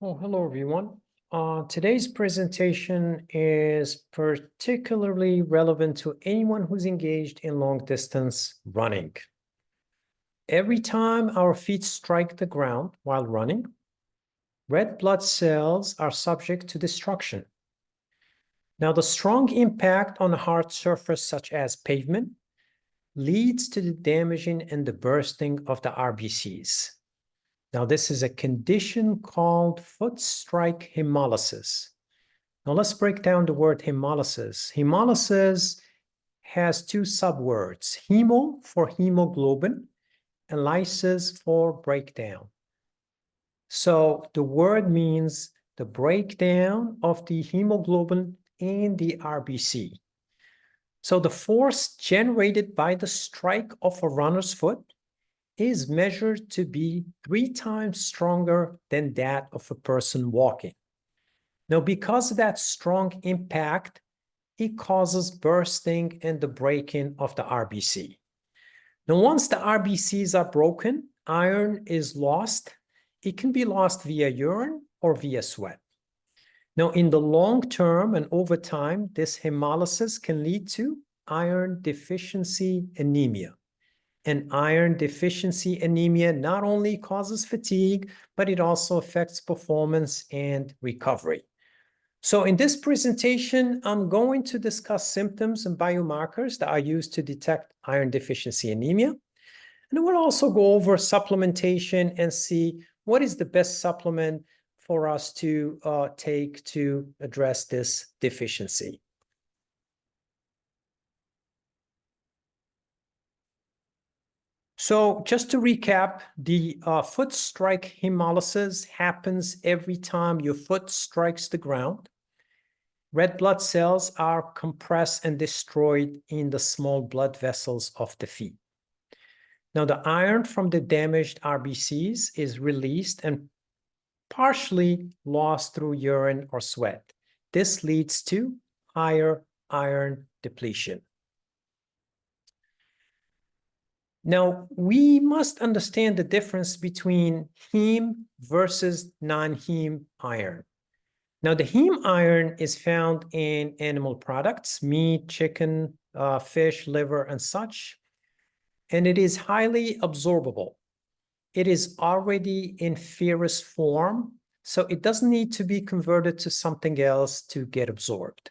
Oh, hello, everyone. Today's presentation is particularly relevant to anyone who's engaged in long-distance running. Every time our feet strike the ground while running, red blood cells are subject to destruction. Now, the strong impact on a hard surface such as pavement leads to the damaging and the bursting of the RBCs. Now, this is a condition called foot strike hemolysis. Now, let's break down the word hemolysis. Hemolysis has two subwords, hemo for hemoglobin and lysis for breakdown. So the word means the breakdown of the hemoglobin in the RBC. So the force generated by the strike of a runner's foot is measured to be 3 times stronger than that of a person walking. Now, because of that strong impact, it causes bursting and the breaking of the RBC. Now, once the RBCs are broken, iron is lost. It can be lost via urine or via sweat. Now, in the long term and over time, this hemolysis can lead to iron deficiency anemia. And iron deficiency anemia not only causes fatigue, but it also affects performance and recovery. So in this presentation, I'm going to discuss symptoms and biomarkers that are used to detect iron deficiency anemia. And we'll also go over supplementation and see what is the best supplement for us to take to address this deficiency. So just to recap, the foot strike hemolysis happens every time your foot strikes the ground. Red blood cells are compressed and destroyed in the small blood vessels of the feet. Now, the iron from the damaged RBCs is released and partially lost through urine or sweat. This leads to higher iron depletion. Now, we must understand the difference between heme versus non-heme iron. Now, the heme iron is found in animal products, meat, chicken, fish, liver, and such, and it is highly absorbable. It is already in ferrous form, so it doesn't need to be converted to something else to get absorbed.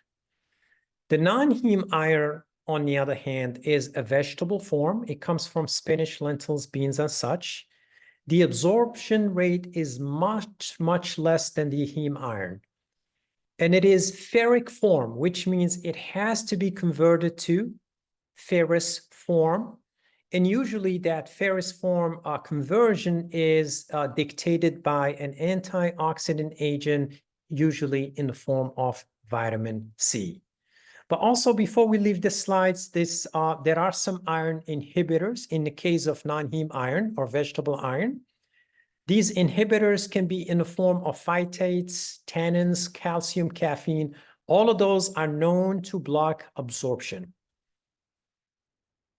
The non-heme iron, on the other hand, is a vegetable form. It comes from spinach, lentils, beans, and such. The absorption rate is much, much less than the heme iron. And it is ferric form, which means it has to be converted to ferrous form. And usually that ferrous form conversion is dictated by an antioxidant agent, usually in the form of vitamin C. But also, before we leave the slides, there are some iron inhibitors in the case of non-heme iron or vegetable iron. These inhibitors can be in the form of phytates, tannins, calcium, caffeine. All of those are known to block absorption.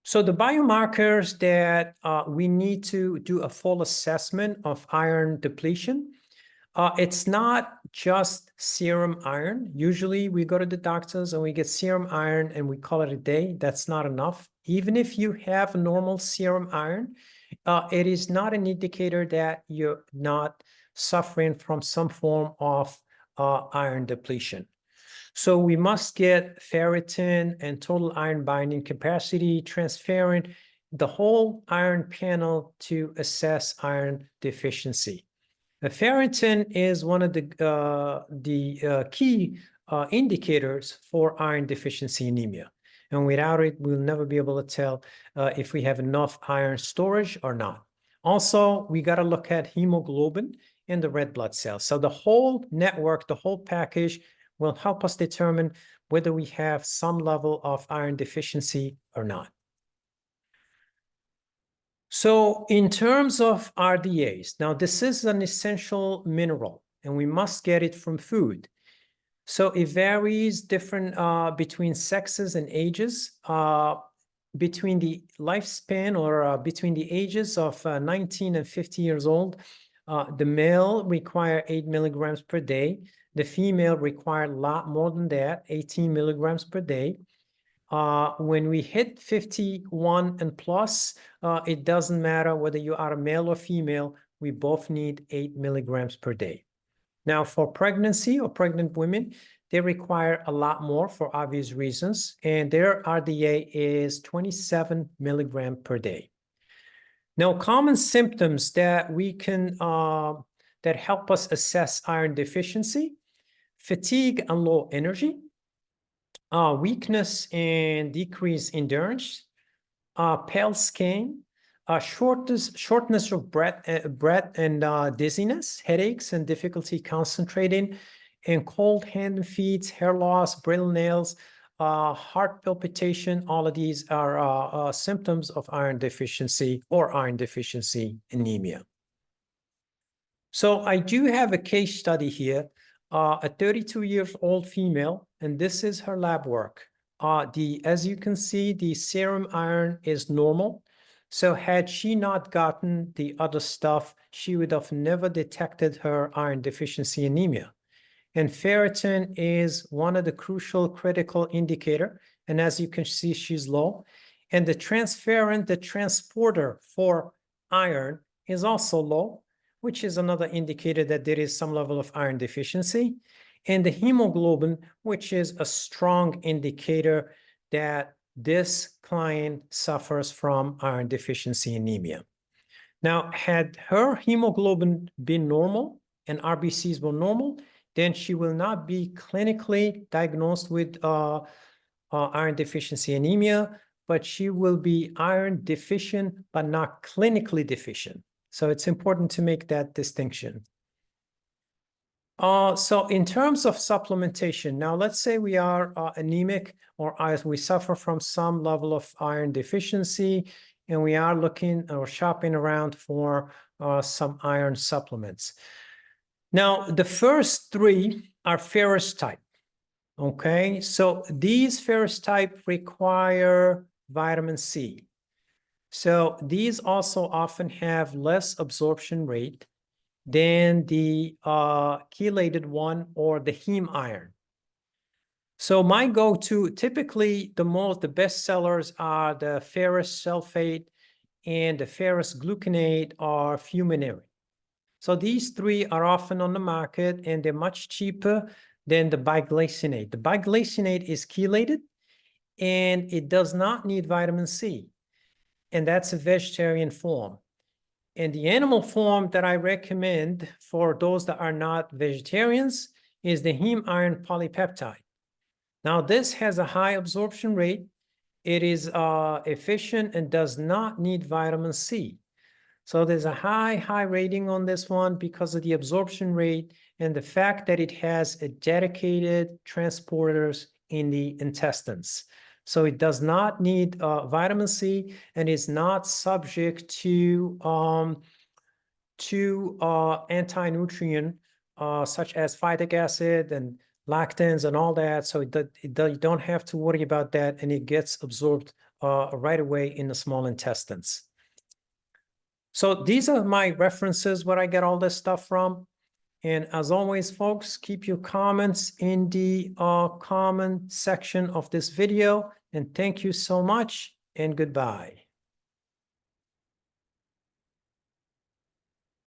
So the biomarkers that we need to do a full assessment of iron depletion, it's not just serum iron. Usually we go to the doctors and we get serum iron and we call it a day. That's not enough. Even if you have a normal serum iron, it is not an indicator that you're not suffering from some form of iron depletion. So we must get ferritin and total iron binding capacity, transferrin, the whole iron panel to assess iron deficiency. The ferritin is one of the key indicators for iron deficiency anemia. And without it, we'll never be able to tell if we have enough iron storage or not. Also, we got to look at hemoglobin and the red blood cells. So the whole network, the whole package will help us determine whether we have some level of iron deficiency or not. So in terms of RDAs, now this is an essential mineral and we must get it from food. So it varies different between sexes and ages. Between the lifespan or between the ages of 19 and 50 years old, The male require 8 milligrams per day. The female require a lot more than that, 18 milligrams per day. When we hit 51 and plus, it doesn't matter whether you are a male or female, we both need 8 milligrams per day. Now, for pregnancy or pregnant women, they require a lot more for obvious reasons, and their RDA is 27 milligram per day. Now, common symptoms that we can that help us assess iron deficiency: fatigue and low energy, weakness and decreased endurance, pale skin, shortness of breath and dizziness, headaches and difficulty concentrating, and cold hand and feet, hair loss, brittle nails, heart palpitation. All of these are symptoms of iron deficiency or iron deficiency anemia. So I do have a case study here, a 32-year-old female, and this is her lab work. As you can see, the serum iron is normal. So had she not gotten the other stuff, she would have never detected her iron deficiency anemia. And ferritin is one of the crucial critical indicator. And as you can see, she's low. And the transferrin, the transporter for iron, is also low, which is another indicator that there is some level of iron deficiency. And the hemoglobin, which is a strong indicator that this client suffers from iron deficiency anemia. Now, had her hemoglobin been normal and RBCs were normal, then she will not be clinically diagnosed with iron deficiency anemia, but she will be iron deficient, but not clinically deficient. So it's important to make that distinction. So in terms of supplementation, now let's say we are anemic, or as we suffer from some level of iron deficiency, and we are looking or shopping around for some iron supplements. Now, the first three are ferrous type. Okay, so these ferrous type require vitamin C. So these also often have less absorption rate than the chelated one or the heme iron. So my go-to, typically the best sellers are the ferrous sulfate and the ferrous gluconate or fumarate. So these three are often on the market, and they're much cheaper than the biglycinate. The biglycinate is chelated, and it does not need vitamin C, and that's a vegetarian form. And the animal form that I recommend for those that are not vegetarians is the heme iron polypeptide. Now, this has a high absorption rate. It is efficient and does not need vitamin C. So there's a high rating on this one because of the absorption rate and the fact that it has a dedicated transporters in the intestines. So it does not need vitamin C and is not subject to anti-nutrient such as phytic acid and lactans and all that. So you don't have to worry about that, and it gets absorbed right away in the small intestines. So these are my references where I get all this stuff from. And as always, folks, keep your comments in the comment section of this video. And thank you so much, and goodbye.